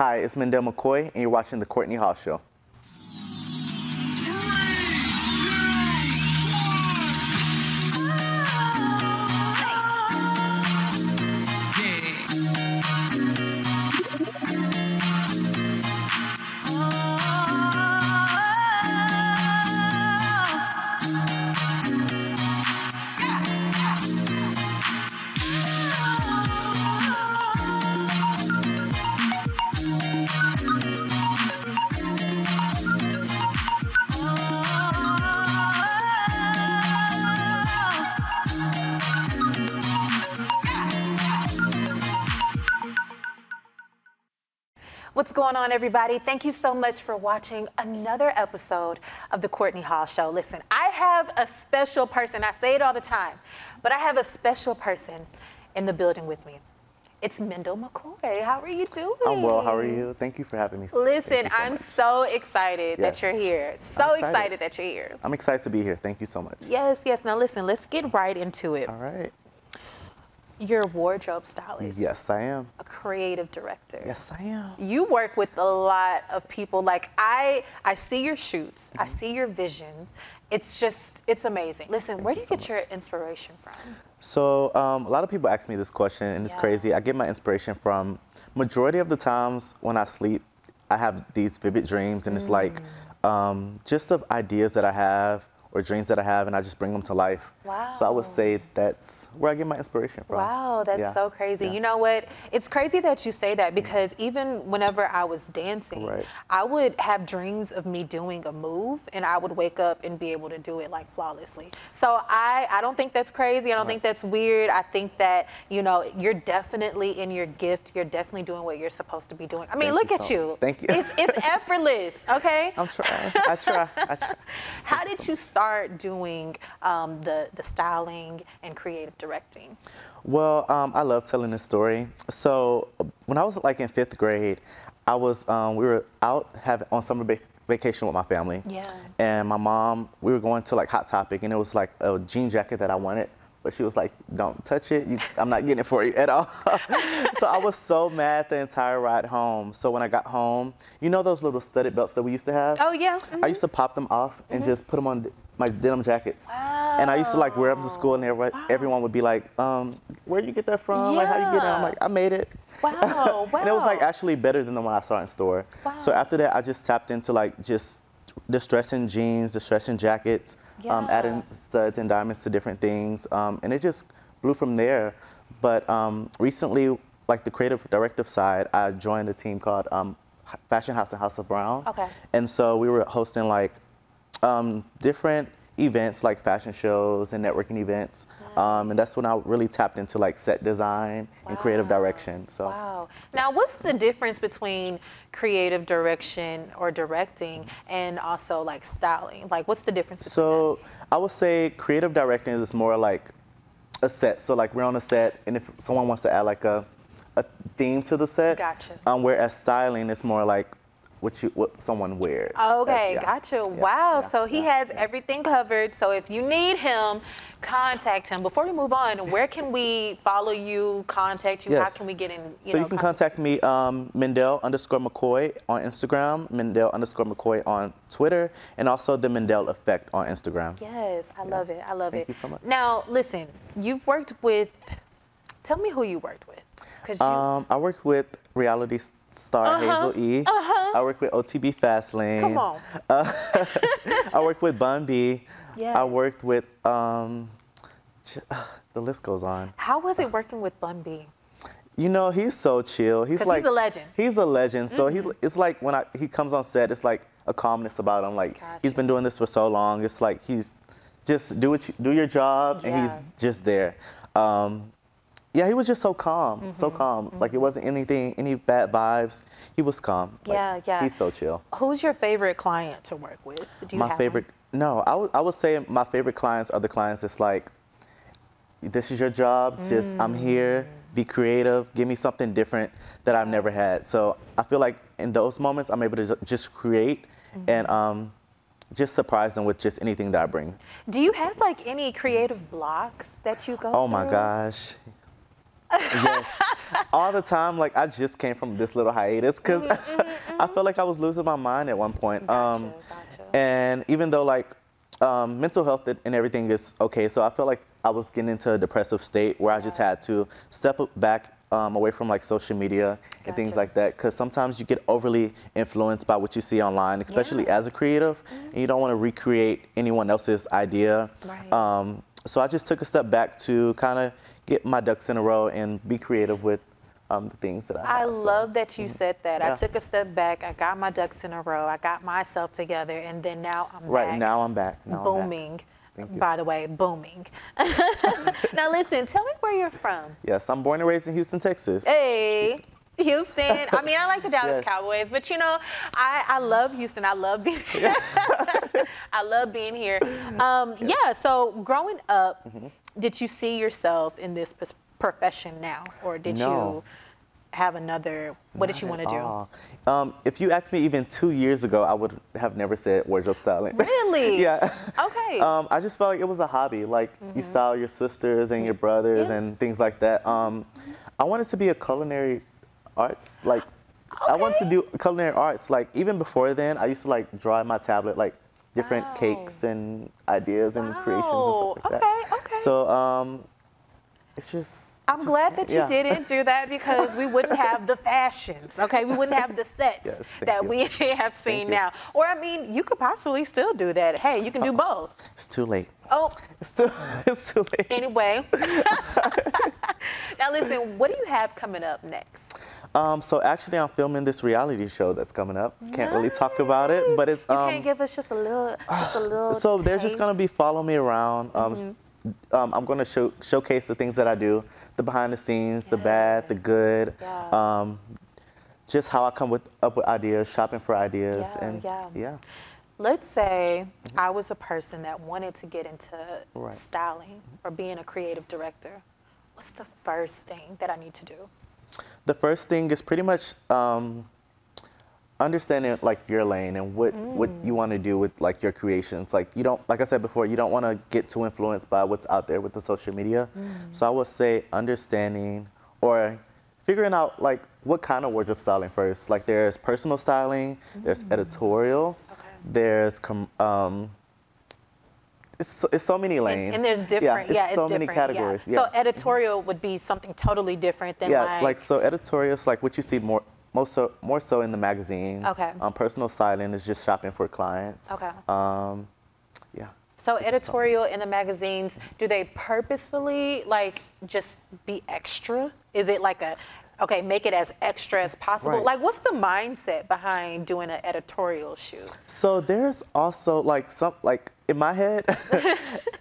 Hi, it's Mendel McCoy, and you're watching The Courtney Hall Show. What's going on, everybody? Thank you so much for watching another episode of The Courtney Hall Show. Listen, I have a special person. I say it all the time, but I have a special person in the building with me. It's Mendel McCoy. How are you doing? I'm well. How are you? Thank you for having me. Listen, I'm much. so excited that you're here. So excited that you're here. I'm excited to be here. Thank you so much. Yes, yes. Now listen, let's get right into it. All right. You're a wardrobe stylist. Yes, I am. A creative director. Yes, I am. You work with a lot of people. Like, I see your shoots. I see your visions. It's amazing. Listen, where do you get your inspiration from? So a lot of people ask me this question, and it's crazy. I get my inspiration from, majority of the times when I sleep, I have these vivid dreams, and it's like just of ideas that I have or dreams that I have, and I just bring them to life. Wow. So I would say that's where I get my inspiration from. Wow, that's so crazy. You know what? It's crazy that you say that, because even whenever I was dancing, I would have dreams of me doing a move, and I would wake up and be able to do it like flawlessly. So I don't think that's crazy. I don't think that's weird. I think that, you know, you're definitely in your gift. You're definitely doing what you're supposed to be doing. I mean, look at you. Thank you. It's effortless, okay? I'm trying. I try. How did you start doing the styling and creative directing? Well, I love telling this story. So when I was like in 5th grade, I was we were out on summer vacation with my family. Yeah. And my mom, we were going to like Hot Topic, and it was like a jean jacket that I wanted, but she was like, "Don't touch it. I'm not getting it for you at all." So I was so mad the entire ride home. So when I got home, you know those little studded belts that we used to have? Oh yeah. I used to pop them off and just put them on my denim jackets. Wow. And I used to like wear them to school, and everyone would be like, "Where did you get that from? Like, how you get it?" I'm like, "I made it." Wow. Wow. And it was like actually better than the one I saw in store. Wow. So after that, I just tapped into like just distressing jeans, distressing jackets, adding studs and diamonds to different things, and it just blew from there. But recently, like the creative directive side, I joined a team called Fashion House and House of Brown. Okay. And so we were hosting like different events like fashion shows and networking events, and that's when I really tapped into like set design and creative direction. So now what's the difference between creative direction or directing and also like styling? Like, what's the difference between that? I would say creative direction is more like a set. So like we're on a set, and if someone wants to add like a theme to the set, whereas styling is more like what someone wears. Okay, gotcha. Wow, so he has everything covered. So if you need him, contact him. Before we move on, where can we follow you, contact you? How can we get in? So you can contact me, Mendel_McCoy on Instagram, Mendel_McCoy on Twitter, and also the Mendel Effect on Instagram. Yes, I love it. I love it. Thank you so much. Now, listen, you've worked with, tell me who you worked with. I worked with reality star Hazel E. I worked with OTB Fastlane. Come on. I worked with Bun B. Yes. I worked with, the list goes on. How was it working with Bun B? You know, he's so chill. He's like, he's a legend. He's a legend. So it's like when he comes on set, it's like a calmness about him. Like he's been doing this for so long. It's like he's just do your job, and he's just there. Yeah, he was just so calm, so calm. Like it wasn't any bad vibes. He was calm. Like, he's so chill. Who's your favorite client to work with? Do you have favorite? One? No, I would say my favorite clients are the clients that's like, this is your job. Just I'm here. Be creative. Give me something different that I've never had. So I feel like in those moments, I'm able to just create and just surprise them with just anything that I bring. Do you have like any creative blocks that you go through? Oh my gosh. Yes, all the time. Like I just came from this little hiatus because I felt like I was losing my mind at one point. Gotcha. And even though like mental health and everything is okay, so I felt like I was getting into a depressive state where I just had to step back away from like social media and things like that, because sometimes you get overly influenced by what you see online, especially as a creative, and you don't want to recreate anyone else's idea. Right. So I just took a step back to kind of get my ducks in a row and be creative with the things that I have. Love that you said that. I took a step back. I got my ducks in a row. I got myself together, and then now I'm back. Right, now I'm back. Booming. By the way, booming. Now listen, tell me where you're from. Yes, I'm born and raised in Houston, Texas. Hey, Houston. I mean, I like the Dallas Cowboys, but you know, I love Houston. I love being here. I love being here. Yeah, so growing up, did you see yourself in this profession now, or did you have another, what did you want to do? If you asked me even 2 years ago, I would have never said wardrobe styling. Really? Yeah. Okay. I just felt like it was a hobby. Like you style your sisters and your brothers and things like that. I wanted to be a culinary arts. Like I wanted to do culinary arts. Like even before then, I used to like draw on my tablet like different cakes and ideas and creations and stuff like that. Okay. So it's just. I'm glad that you didn't do that, because we wouldn't have the fashions, okay? We wouldn't have the sets that we have seen now. Or, I mean, you could possibly still do that. Hey, you can do both. It's too late. Oh. It's too late. Anyway. Now, listen, what do you have coming up next? So actually, I'm filming this reality show that's coming up. Can't really talk about it, but it's. You can't give us just a little. So they're just gonna be following me around. I'm gonna showcase the things that I do, the behind the scenes, the bad, the good, just how I come up with ideas, shopping for ideas, and Let's say I was a person that wanted to get into styling or being a creative director. What's the first thing that I need to do? The first thing is pretty much understanding like your lane and what you want to do with like your creations. Like you don't, like I said before, you don't want to get too influenced by what's out there with the social media. So I would say understanding or figuring out like what kind of wardrobe styling first. Like there's personal styling, there's editorial, there's it's so many lanes. And there's different, it's so many categories. So editorial would be something totally different than like so editorial is like what you see more so in the magazines. Personal styling is just shopping for clients. So editorial in the magazines, do they purposefully like just be extra? Is it like make it as extra as possible? Like what's the mindset behind doing an editorial shoot? So there's also like in my head,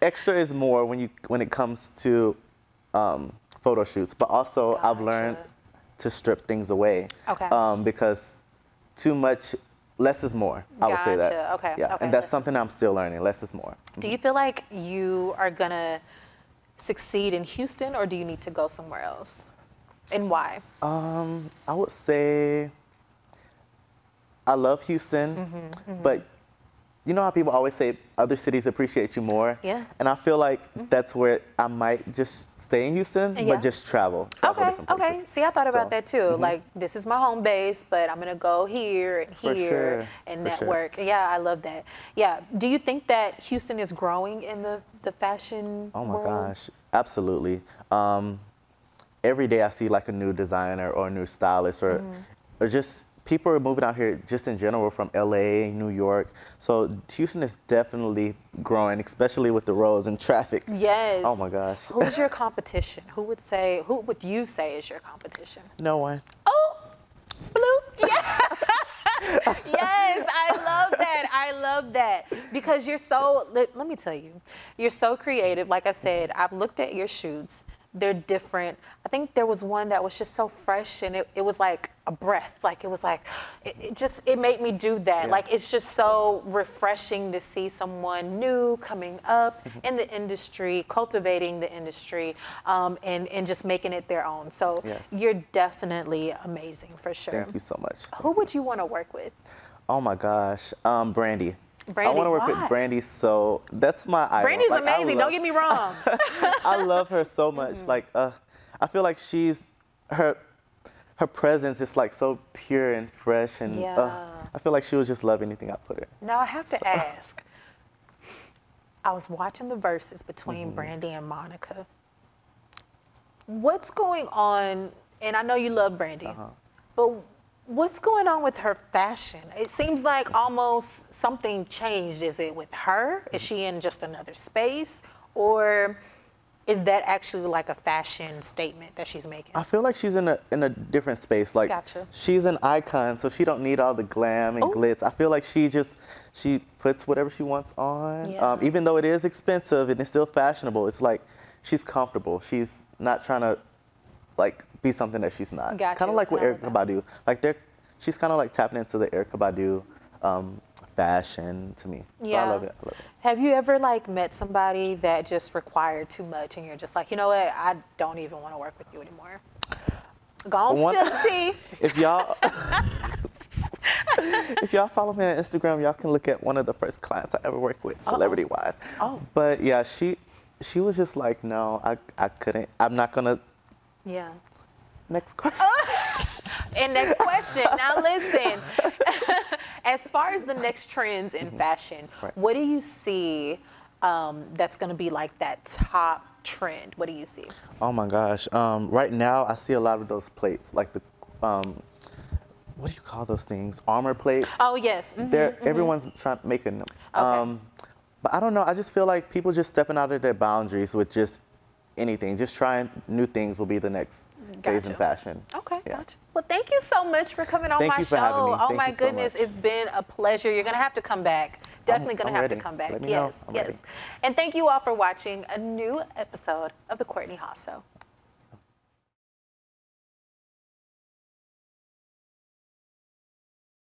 extra is more when it comes to photo shoots, but also I've learned to strip things away. Because too much, less is more. I would say that. And that's something I'm still learning. Less is more. Do you feel like you are gonna succeed in Houston, or do you need to go somewhere else? And why? I would say I love Houston, but you know how people always say other cities appreciate you more? And I feel like that's where I might just stay in Houston, but just travel different places. See, I thought about that too. Like, this is my home base, but I'm going to go here and here and network. Yeah, I love that. Yeah. Do you think that Houston is growing in the fashion world? Oh, my gosh. Absolutely. Every day I see like a new designer or a new stylist or just people are moving out here just in general from LA, New York. So Houston is definitely growing, especially with the roads and traffic. Yes. Oh my gosh. Who's your competition? Who would you say is your competition? No one. Oh, Blue. Yeah. Yes, I love that. I love that. Because you're so, let me tell you, you're so creative. Like I said, I've looked at your shoots. They're different. I think there was one that was just so fresh, and it was like a breath. Like it was like, it made me do that. Like it's just so refreshing to see someone new coming up in the industry, cultivating the industry, and just making it their own. So you're definitely amazing for sure. Thank you so much. Who would you want to work with? Oh my gosh, Brandy. Brandy, I want to work with Brandy, so that's my idol. Brandy's amazing, don't get me wrong. I love her so much. Like, I feel like her presence is like so pure and fresh, and I feel like she would just love anything I put her. Now I have to ask. I was watching the verses between Brandy and Monica. What's going on? And I know you love Brandy, but what's going on with her fashion? It seems like almost something changed. Is it with her? Is she in just another space, or is that actually like a fashion statement that she's making? I feel like she's in a different space. Like, she's an icon, so she don't need all the glam and glitz. I feel like she puts whatever she wants on. Even though it is expensive and it's still fashionable, it's like she's comfortable. She's not trying to like be something that she's not. Kind of like with Erykah Badu. Like she's kind of like tapping into the Erykah Badu fashion to me. So I love it. I love it. Have you ever like met somebody that just required too much and you're just like, you know what, I don't even want to work with you anymore? Go on, spill the tea. If y'all follow me on Instagram, y'all can look at one of the first clients I ever worked with, celebrity-wise. But yeah, she was just like, no, I couldn't. I'm not gonna. Yeah. Next question. And next question. Now listen. As far as the next trends in fashion, what do you see that's going to be like that top trend? What do you see? Oh my gosh. Right now, I see a lot of those plates, like the, what do you call those things? Armor plates. Oh, yes. Everyone's making them. But I don't know. I just feel like people just stepping out of their boundaries with just anything. Just trying new things will be the next phase in fashion. Okay, gotcha. Well, thank you so much for coming on my show. Having me. Oh my goodness, it's been a pleasure. You're gonna have to come back. Definitely gonna have to come back. Yes, yes. And thank you all for watching a new episode of The Courtney Haw Show.